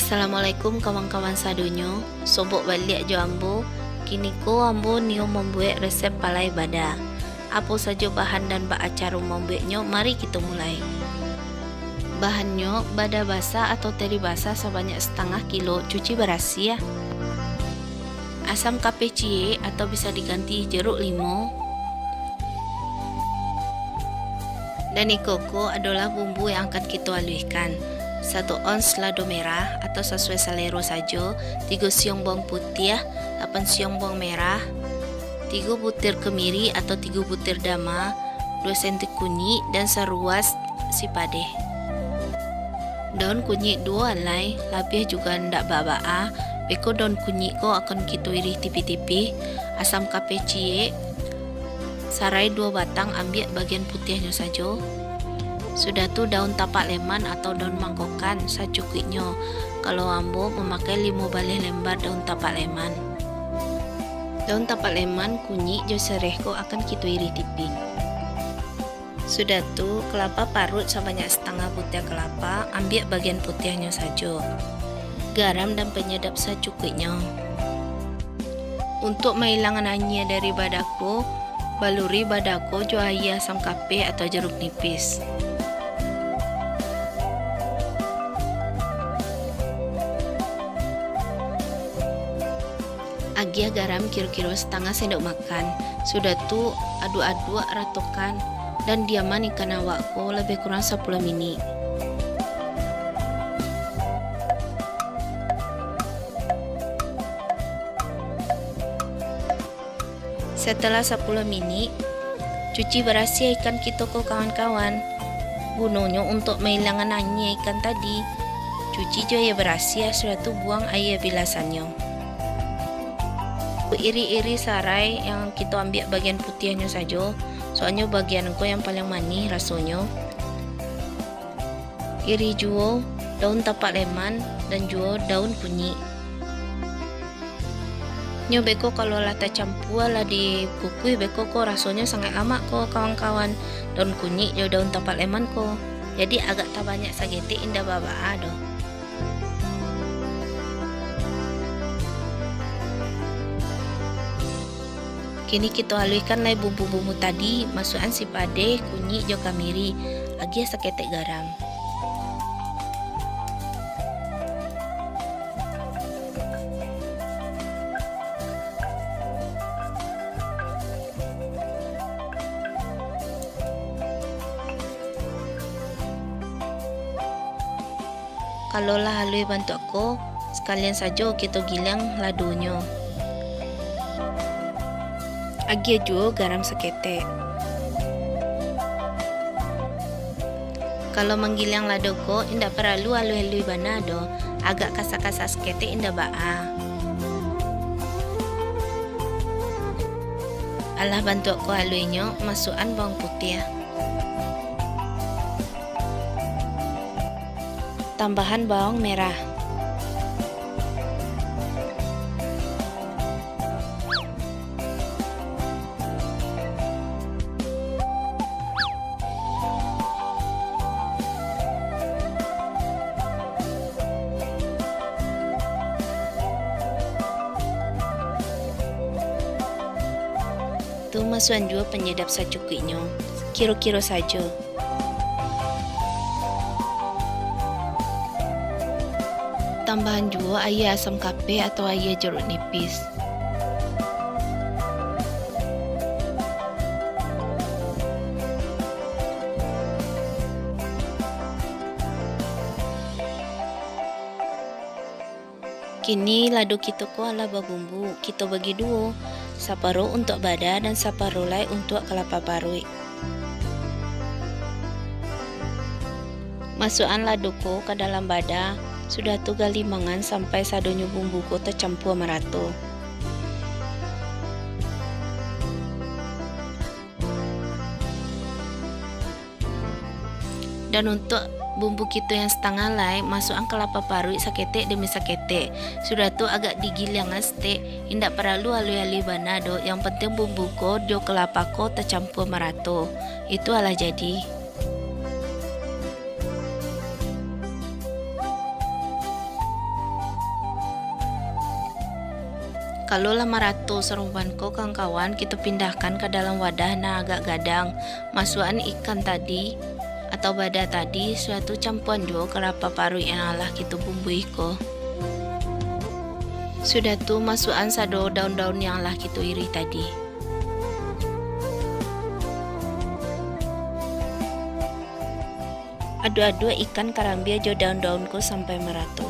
Assalamualaikum kawan-kawan sadonyo, sobok balik jo ambo. Kini ko ambo nio membuat resep palai bada. Apa saja bahan dan bak acara membuatnya, mari kita mulai. Bahannya bada basah atau teri basah sebanyak setengah kilo, cuci berasi ya. Asam KPCI atau bisa diganti jeruk limau. Dan ikoko adalah bumbu yang akan kita haluskan. 1 ons lado merah atau sesuai selera saja, 3 siung bawang putih, 8 siung bawang merah, 3 butir kemiri atau 3 butir dama, 2 senti kunyit dan seruas sipade. Daun kunyit 2 alai, labih juga ndak baba. Beko daun kunyit ko akan kita iris tipi-tipi. Asam KPCI sarai 2 batang, ambil bagian putihnya saja. Sudah tuh daun tapak leman atau daun mangkokan secukupnya. Kalau ambo memakai 5 balih lembar daun tapak leman. Daun tapak leman, kunyit, jo serehko akan kita iris tipis. Sudah tuh kelapa parut sebanyak setengah butir kelapa, ambil bagian putihnya saja. Garam dan penyedap secukupnya. Untuk menghilangkan anyia dari badako, baluri badako jo air asam kape atau jeruk nipis. Agia garam kira-kira setengah sendok makan. Sudah tuh aduk-aduk ratukan dan diaman ikan awakku lebih kurang 10 menit. Setelah 10 menit, cuci berasi ikan kita ko kawan-kawan. Gunanya untuk menghilangkan anyia ikan tadi. Cuci jo ya berasi ya, sudah tuh buang air bilasannya. Iri-iri sarai yang kita ambil bagian putihnya saja, soalnya bagian ko yang paling manis rasanya. Iri juga daun tapak leman dan juga daun kunyit. Nyo beko kalau lata campur lah di kukui beko ko rasanya sangat lama ko kawan-kawan. Daun kunyit jo daun tapak leman ko, jadi agak tak banyak sagete indah baba ado. Kini kita haluskan lagi bumbu-bumbu tadi, masukkan sipade, kunyit, jo kamiri, lagi seketek garam. Kalau lah halus bantu aku, sekalian saja kita gilang ladonya. Agia juga garam seketek. Kalau menggiling lado ko, indak perlu halus-halus banado, agak kasar-kasar seketek indak baa. Alah bantu ko halusnya, masukkan bawang putih. Tambahan bawang merah. Tuh masukkan juga penyedap secukupnya, kira-kira saja. Tambahan juga air asam kape atau air jeruk nipis. Kini lado kita ko ala bumbu, kita bagi dua, separuh untuk bada dan separuh lain untuk kelapa parut. Masukkan lado ko ke dalam bada, sudah tu gali mangan sampai sadonyo bumbu ko tercampur merata. Dan untuk bumbu kita yang setengah lai, masukkan kelapa parut seketek demi seketek. Sudah tu agak digiling stek, indak perlu halus-halus banado. Yang penting bumbu ko do kelapa ko tercampur merata. Itu adalah jadi. Kalau 500 serumpan ko kawan-kawan, kita pindahkan ke dalam wadah na agak gadang. Masukkan ikan tadi atau bada tadi, suatu campuran jo kerapa paru yang alah kita bumbui ko. Sudah tu masukkan sado daun-daun yang lah kita iri tadi. Aduk-aduk ikan karambia jo daun-daun ko sampai merata.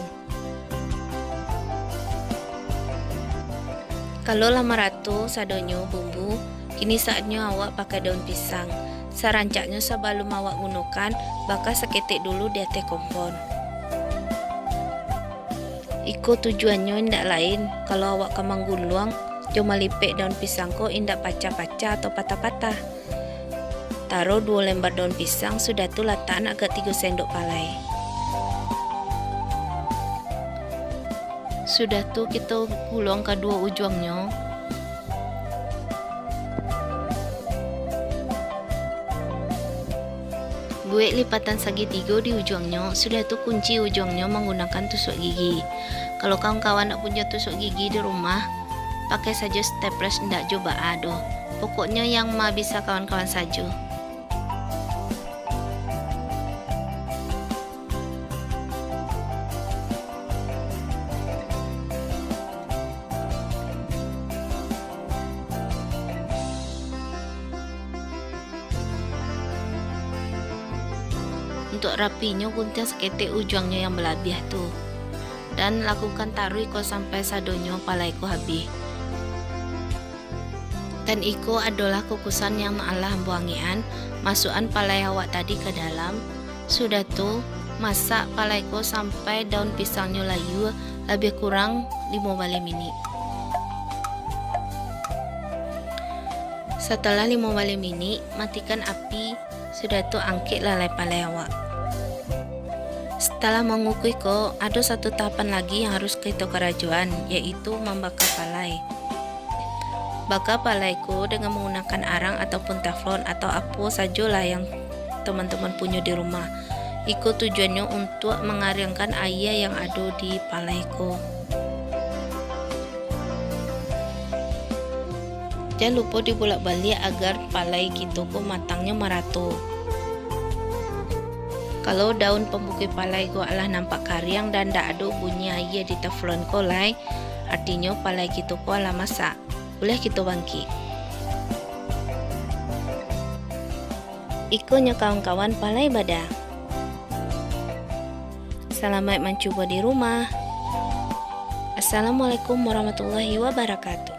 Kalau 500 sadonyo bumbu, kini saatnya awak pakai daun pisang. Sarancaknya sebelum awak gunakan, bakal seketik dulu di atas kompor. Iko tujuannya indak lain, kalau awak kamang guluang, cuma lipek daun pisang ko indak pacah-pacah atau patah-patah. Taruh 2 lembar daun pisang, sudah tu letakkan agak 3 sendok palai. Sudah tu kita gulung kedua ujungnya. Buat lipatan segitiga di ujungnya. Sudah tu kunci ujungnya menggunakan tusuk gigi. Kalau kawan-kawan nak punya tusuk gigi di rumah, pakai saja staples, ndak coba aduh. Pokoknya yang mah bisa kawan-kawan saja. Untuk rapinya gunting seketik ujungnya yang belabih tuh, dan lakukan taruh iko sampai sadonyo palai ko habis. Dan iko adalah kukusan yang alah buangian, masukkan palai awak tadi ke dalam. Sudah tuh masak palai ko sampai daun pisangnya layu, lebih kurang 15 menit. Setelah 15 menit, matikan api. Sudah tuh angkit lalai palai awak. Setelah mengukui ko, ada satu tahapan lagi yang harus kita kerajuan, yaitu membakar palai. Bakar palai ko dengan menggunakan arang ataupun teflon atau apa sajalah yang teman-teman punya di rumah. Iko tujuannya untuk mengaringkan air yang ada di palai ko. Jangan lupa dibolak-balik agar palai kita ko matangnya merata. Kalau daun pembukit palai ko alah nampak kariang dan tak ada bunyi air di teflon ko lai, artinya palai kita ko alah masak. Boleh kita bangkit. Ikonya kawan-kawan palai bada. Selamat mencoba di rumah. Assalamualaikum warahmatullahi wabarakatuh.